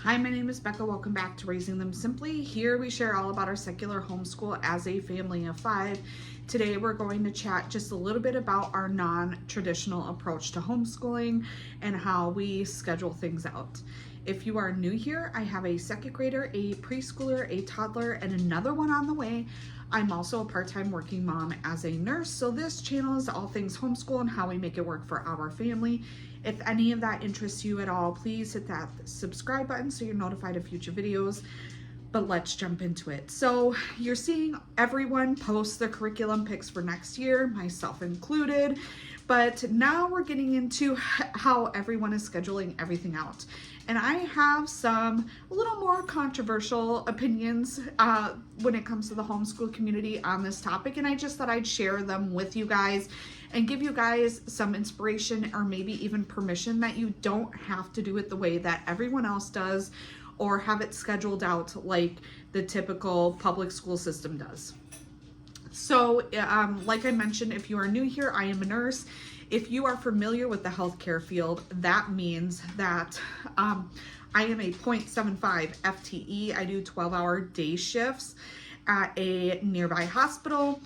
Hi, my name is Becca. Welcome back to Raising Them Simply. Here we share all about our secular homeschool as a family of 5. Today we're going to chat just a little bit about our non-traditional approach to homeschooling and how we schedule things out. If you are new here, I have a second grader, a preschooler, a toddler, and another one on the way. I'm also a part-time working mom as a nurse, so this channel is all things homeschool and how we make it work for our family. If any of that interests you at all, please hit that subscribe button so you're notified of future videos. But let's jump into it. So you're seeing everyone post their curriculum picks for next year, myself included. But now we're getting into how everyone is scheduling everything out. And I have some a little more controversial opinions when it comes to the homeschool community on this topic. And I just thought I'd share them with you guys and give you guys some inspiration or maybe even permission that you don't have to do it the way that everyone else does or have it scheduled out like the typical public school system does. So like I mentioned, if you are new here, I am a nurse. If you are familiar with the healthcare field, that means that I am a 0.75 FTE. I do 12-hour day shifts at a nearby hospital.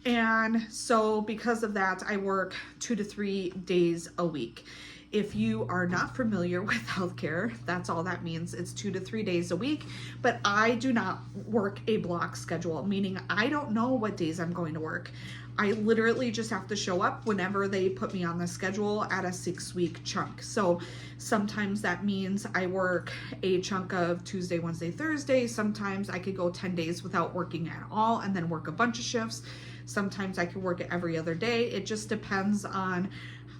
And so because of that, I work 2 to 3 days a week. If you are not familiar with healthcare, that's all that means. It's 2 to 3 days a week, but I do not work a block schedule, meaning I don't know what days I'm going to work. I literally just have to show up whenever they put me on the schedule at a 6-week chunk. So sometimes that means I work a chunk of Tuesday, Wednesday, Thursday. Sometimes I could go 10 days without working at all and then work a bunch of shifts. Sometimes I could work it every other day. It just depends on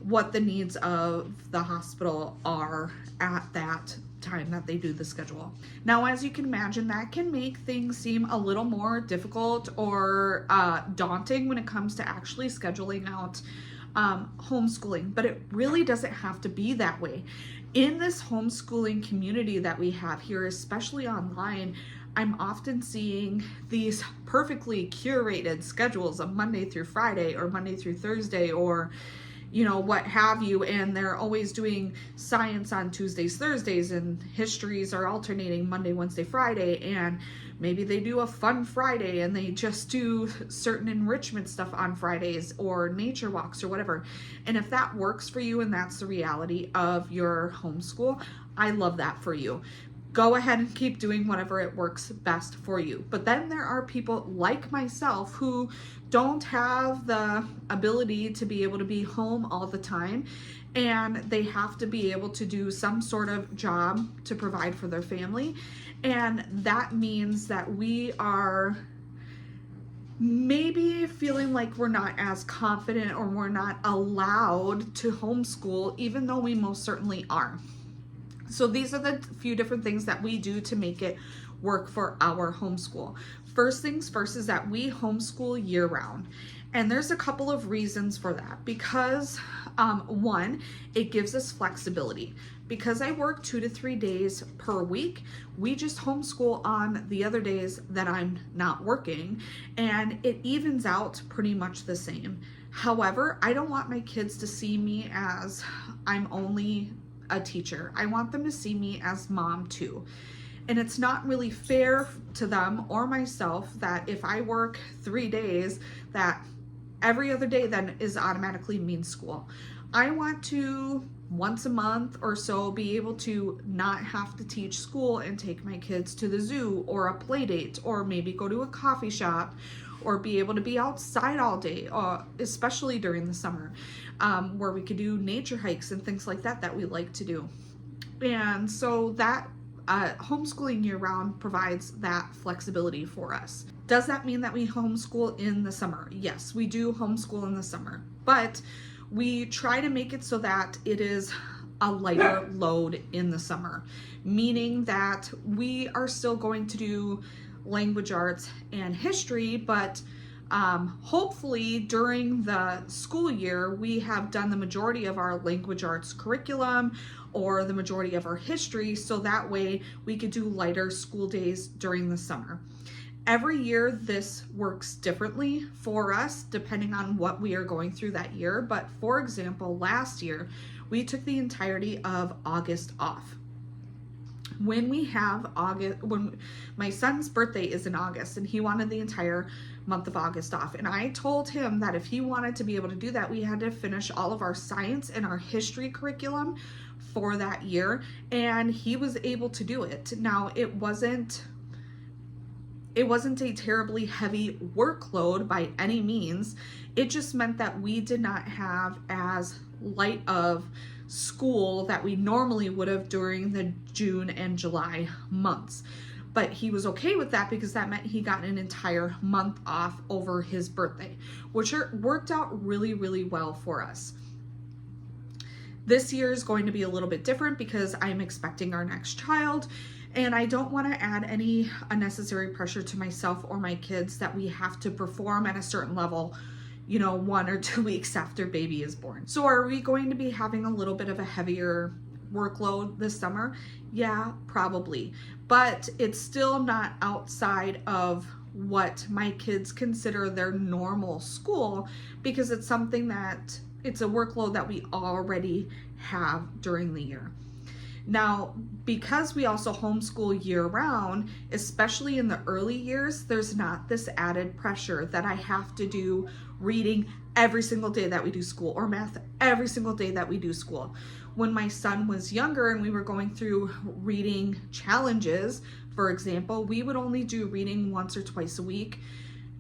what the needs of the hospital are at that time that they do the schedule. Now, as you can imagine, that can make things seem a little more difficult or daunting when it comes to actually scheduling out homeschooling, but it really doesn't have to be that way. In this homeschooling community that we have here, especially online, I'm often seeing these perfectly curated schedules of Monday through Friday or Monday through Thursday or what have you, and they're always doing science on Tuesdays, Thursdays, and histories are alternating Monday, Wednesday, Friday, and maybe they do a fun Friday and they just do certain enrichment stuff on Fridays or nature walks or whatever. And if that works for you and that's the reality of your homeschool, I love that for you. Go ahead and keep doing whatever it works best for you. But then there are people like myself who don't have the ability to be able to be home all the time, and they have to be able to do some sort of job to provide for their family. And that means that we are maybe feeling like we're not as confident or we're not allowed to homeschool, even though we most certainly are. So these are the few different things that we do to make it work for our homeschool. First things first is that we homeschool year-round. And there's a couple of reasons for that. Because one, it gives us flexibility. Because I work 2 to 3 days per week, we just homeschool on the other days that I'm not working, and it evens out pretty much the same. However, I don't want my kids to see me as I'm only a teacher. I want them to see me as mom too. And it's not really fair to them or myself that if I work 3 days, that every other day then is automatically means school. I want to once a month or so be able to not have to teach school and take my kids to the zoo or a play date or maybe go to a coffee shop or be able to be outside all day, especially during the summer, where we could do nature hikes and things like that we like to do. And so that homeschooling year-round provides that flexibility for us. Does that mean that we homeschool in the summer? Yes, we do homeschool in the summer, but we try to make it so that it is a lighter load in the summer, meaning that we are still going to do language arts and history, but hopefully during the school year we have done the majority of our language arts curriculum or the majority of our history, so that way we could do lighter school days during the summer. Every year this works differently for us depending on what we are going through that year, but for example, last year we took the entirety of August off. when we have August, when my son's birthday is in August, and he wanted the entire month of August off. And I told him that if he wanted to be able to do that, we had to finish all of our science and our history curriculum for that year. And he was able to do it. Now, it wasn't a terribly heavy workload by any means. It just meant that we did not have as light of school that we normally would have during the June and July months. But he was okay with that because that meant he got an entire month off over his birthday, which worked out really, really well for us. This year is going to be a little bit different because I'm expecting our next child, and I don't want to add any unnecessary pressure to myself or my kids that we have to perform at a certain level, 1 or 2 weeks after baby is born. So are we going to be having a little bit of a heavier workload this summer? Yeah, probably. But it's still not outside of what my kids consider their normal school, because it's something that it's a workload that we already have during the year. Now, because we also homeschool year-round, especially in the early years, there's not this added pressure that I have to do reading every single day that we do school, or math every single day that we do school. When my son was younger and we were going through reading challenges, for example, we would only do reading once or twice a week,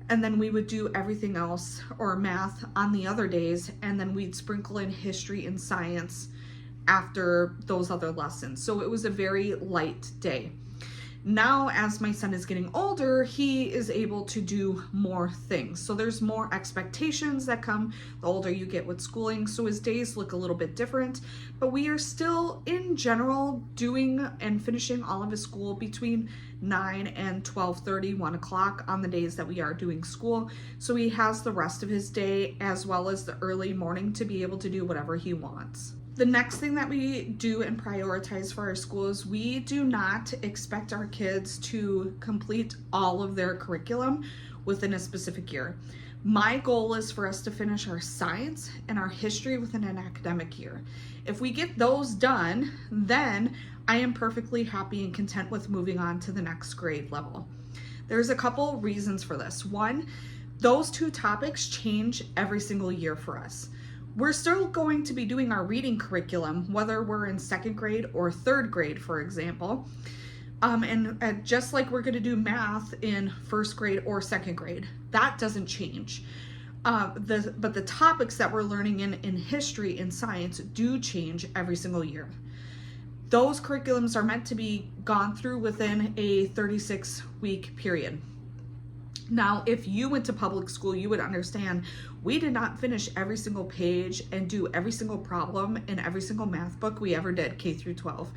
and then we would do everything else, or math, on the other days, and then we'd sprinkle in history and science after those other lessons. So it was a very light day. Now, as my son is getting older, he is able to do more things. So there's more expectations that come the older you get with schooling. So his days look a little bit different, but we are still in general doing and finishing all of his school between 9 and 12:30, 1 o'clock on the days that we are doing school. So he has the rest of his day as well as the early morning to be able to do whatever he wants. The next thing that we do and prioritize for our schools, we do not expect our kids to complete all of their curriculum within a specific year. My goal is for us to finish our science and our history within an academic year. If we get those done, then I am perfectly happy and content with moving on to the next grade level. There's a couple reasons for this. One, those two topics change every single year for us. We're still going to be doing our reading curriculum, whether we're in 2nd grade or 3rd grade, for example. And just like we're going to do math in 1st grade or 2nd grade, that doesn't change. But the topics that we're learning in history and science do change every single year. Those curriculums are meant to be gone through within a 36-week period. Now, if you went to public school, you would understand we did not finish every single page and do every single problem in every single math book we ever did, K through 12.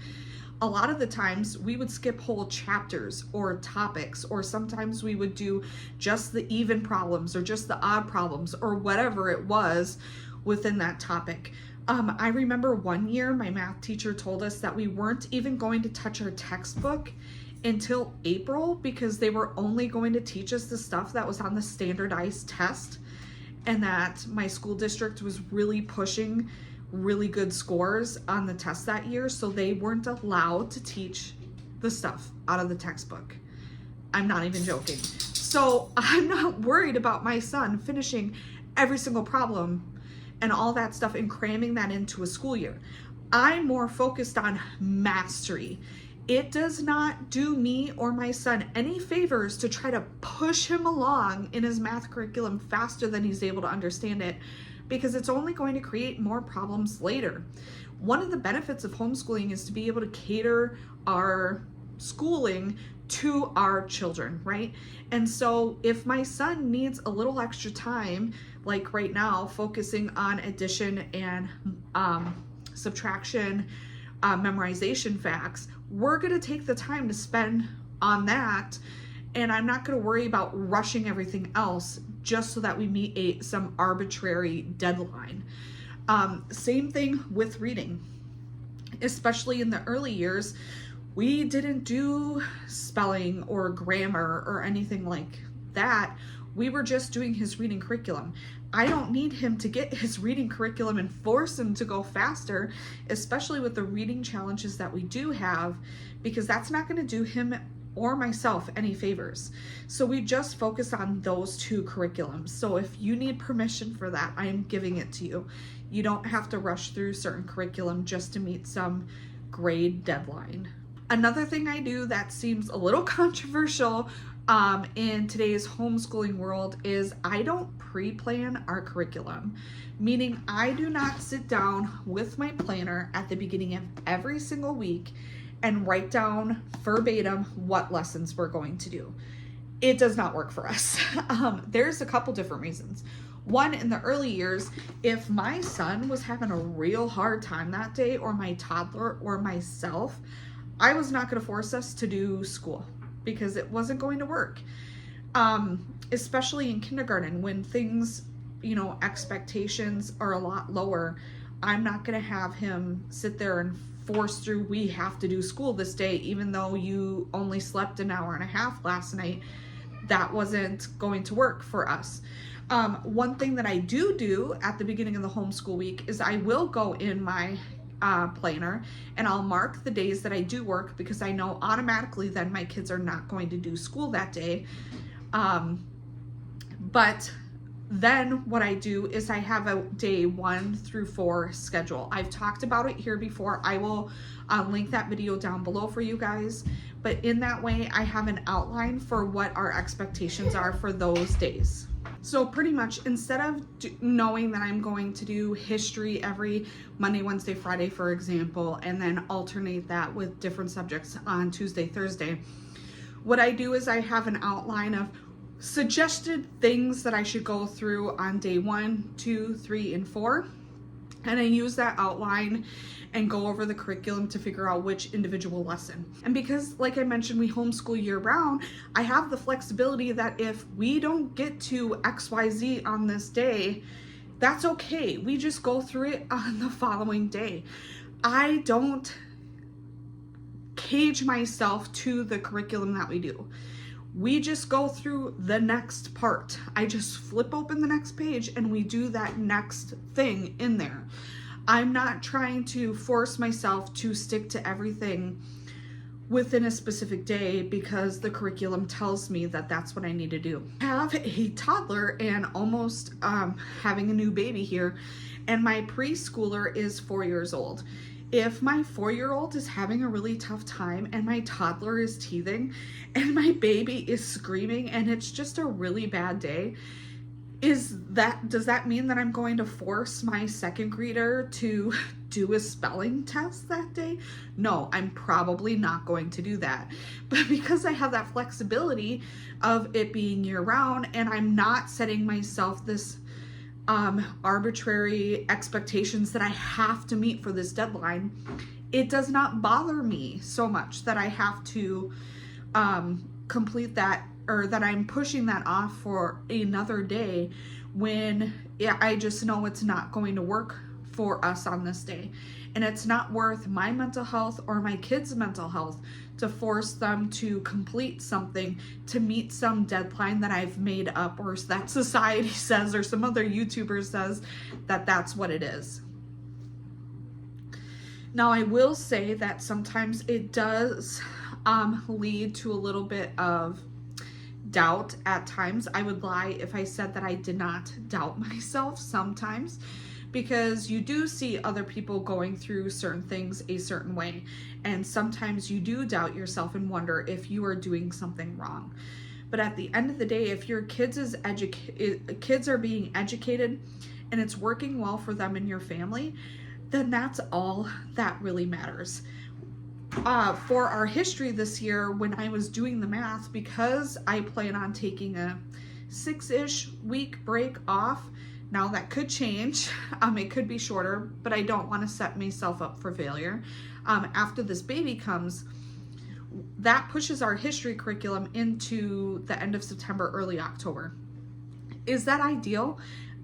A lot of the times we would skip whole chapters or topics, or sometimes we would do just the even problems or just the odd problems or whatever it was within that topic. I remember one year my math teacher told us that we weren't even going to touch our textbook until April because they were only going to teach us the stuff that was on the standardized test, and that my school district was really pushing really good scores on the test that year, so they weren't allowed to teach the stuff out of the textbook. I'm not even joking. So I'm not worried about my son finishing every single problem and all that stuff and cramming that into a school year. I'm more focused on mastery. It does not do me or my son any favors to try to push him along in his math curriculum faster than he's able to understand it, because it's only going to create more problems later. One of the benefits of homeschooling is to be able to cater our schooling to our children, right? And so if my son needs a little extra time, like right now, focusing on addition and subtraction, memorization facts, we're going to take the time to spend on that, and I'm not going to worry about rushing everything else just so that we meet some arbitrary deadline. Same thing with reading. Especially in the early years, we didn't do spelling or grammar or anything like that. We were just doing his reading curriculum. I don't need him to get his reading curriculum and force him to go faster, especially with the reading challenges that we do have, because that's not going to do him or myself any favors. So we just focus on those two curriculums. So if you need permission for that, I am giving it to you. You don't have to rush through certain curriculum just to meet some grade deadline. Another thing I do that seems a little controversial in today's homeschooling world is I don't pre-plan our curriculum, meaning I do not sit down with my planner at the beginning of every single week and write down verbatim what lessons we're going to do. It does not work for us. There's a couple different reasons. One, in the early years, if my son was having a real hard time that day, or my toddler or myself, I was not going to force us to do school because it wasn't going to work. Especially in kindergarten when things, expectations are a lot lower. I'm not going to have him sit there and force through, we have to do school this day, even though you only slept an hour and a half last night. That wasn't going to work for us. One thing that I do at the beginning of the homeschool week is I will go in my planner and I'll mark the days that I do work, because I know automatically then my kids are not going to do school that day. But then what I do is I have a day 1 through 4 schedule. I've talked about it here before. I will link that video down below for you guys. But in that way, I have an outline for what our expectations are for those days. So pretty much, instead of knowing that I'm going to do history every Monday, Wednesday, Friday, for example, and then alternate that with different subjects on Tuesday, Thursday, what I do is I have an outline of suggested things that I should go through on day 1, 2, 3, and 4. And I use that outline and go over the curriculum to figure out which individual lesson. And because, like I mentioned, we homeschool year round, I have the flexibility that if we don't get to XYZ on this day, that's okay. We just go through it on the following day. I don't cage myself to the curriculum that we do. We just go through the next part. I just flip open the next page and we do that next thing in there. I'm not trying to force myself to stick to everything within a specific day because the curriculum tells me that that's what I need to do. I have a toddler and almost having a new baby here, and my preschooler is 4 years old. If my 4-year-old is having a really tough time and my toddler is teething and my baby is screaming and it's just a really bad day, does that mean that I'm going to force my second grader to do a spelling test that day? No, I'm probably not going to do that. But because I have that flexibility of it being year round and I'm not setting myself this arbitrary expectations that I have to meet for this deadline, it does not bother me so much that I have to complete that, or that I'm pushing that off for another day when I just know it's not going to work for us on this day. And it's not worth my mental health or my kids' mental health to force them to complete something to meet some deadline that I've made up, or that society says, or some other YouTuber says that that's what it is. Now, I will say that sometimes it does lead to a little bit of doubt at times. I would lie if I said that I did not doubt myself sometimes, because you do see other people going through certain things a certain way, and sometimes you do doubt yourself and wonder if you are doing something wrong. But at the end of the day, if your kids are being educated and it's working well for them and your family, then that's all that really matters. For our history this year, when I was doing the math, because I plan on taking a 6-ish week break off, now that could change, it could be shorter, but I don't want to set myself up for failure. After this baby comes, that pushes our history curriculum into the end of September, early October. Is that ideal?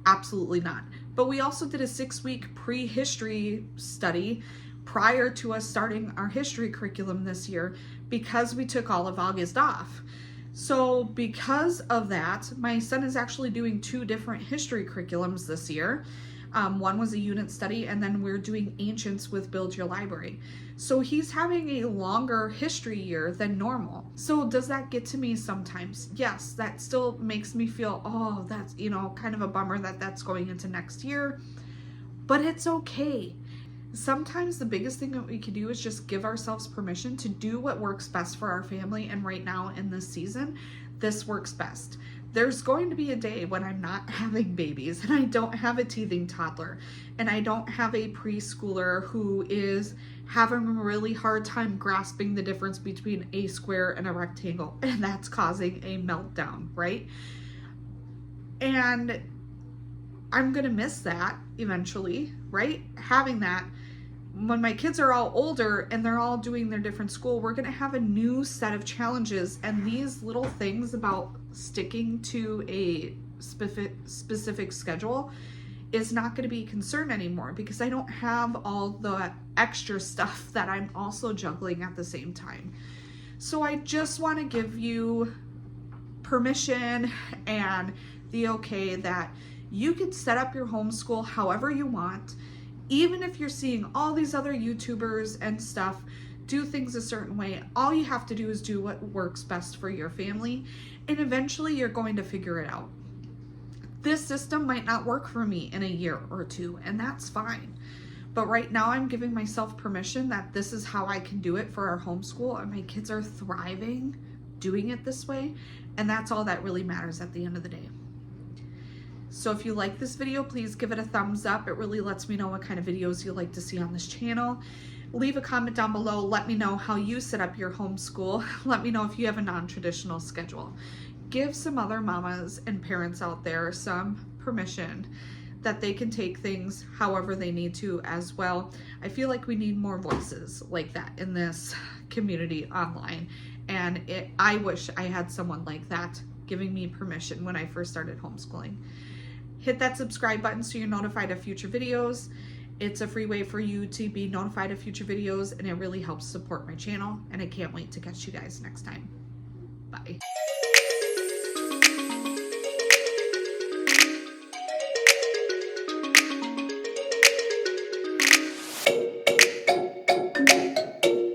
Absolutely not. But we also did a 6-week pre-history study prior to us starting our history curriculum this year because we took all of August off. So because of that, my son is actually doing 2 different history curriculums this year. One was a unit study, and then we're doing ancients with Build Your Library. So he's having a longer history year than normal. So does that get to me sometimes? Yes, that still makes me feel, oh, that's, kind of a bummer that that's going into next year, but it's okay. Sometimes the biggest thing that we can do is just give ourselves permission to do what works best for our family. And right now in this season, this works best. There's going to be a day when I'm not having babies and I don't have a teething toddler and I don't have a preschooler who is having a really hard time grasping the difference between a square and a rectangle, and that's causing a meltdown, right? And I'm gonna miss that eventually, right? Having that. When my kids are all older and they're all doing their different school, we're gonna have a new set of challenges, and these little things about sticking to a specific schedule is not going to be a concern anymore, because I don't have all the extra stuff that I'm also juggling at the same time. So I just want to give you permission and the okay that you can set up your homeschool however you want. Even if you're seeing all these other YouTubers and stuff do things a certain way, all you have to do is do what works best for your family, and eventually you're going to figure it out. This system might not work for me in a year or two, and that's fine. But right now I'm giving myself permission that this is how I can do it for our homeschool, and my kids are thriving doing it this way, and that's all that really matters at the end of the day. So if you like this video, please give it a thumbs up. It really lets me know what kind of videos you'd like to see on this channel. Leave a comment down below. Let me know how you set up your homeschool. Let me know if you have a non-traditional schedule. Give some other mamas and parents out there some permission that they can take things however they need to as well. I feel like we need more voices like that in this community online. And I wish I had someone like that giving me permission when I first started homeschooling. Hit that subscribe button so you're notified of future videos. It's a free way for you to be notified of future videos, and it really helps support my channel, and I can't wait to catch you guys next time. Bye.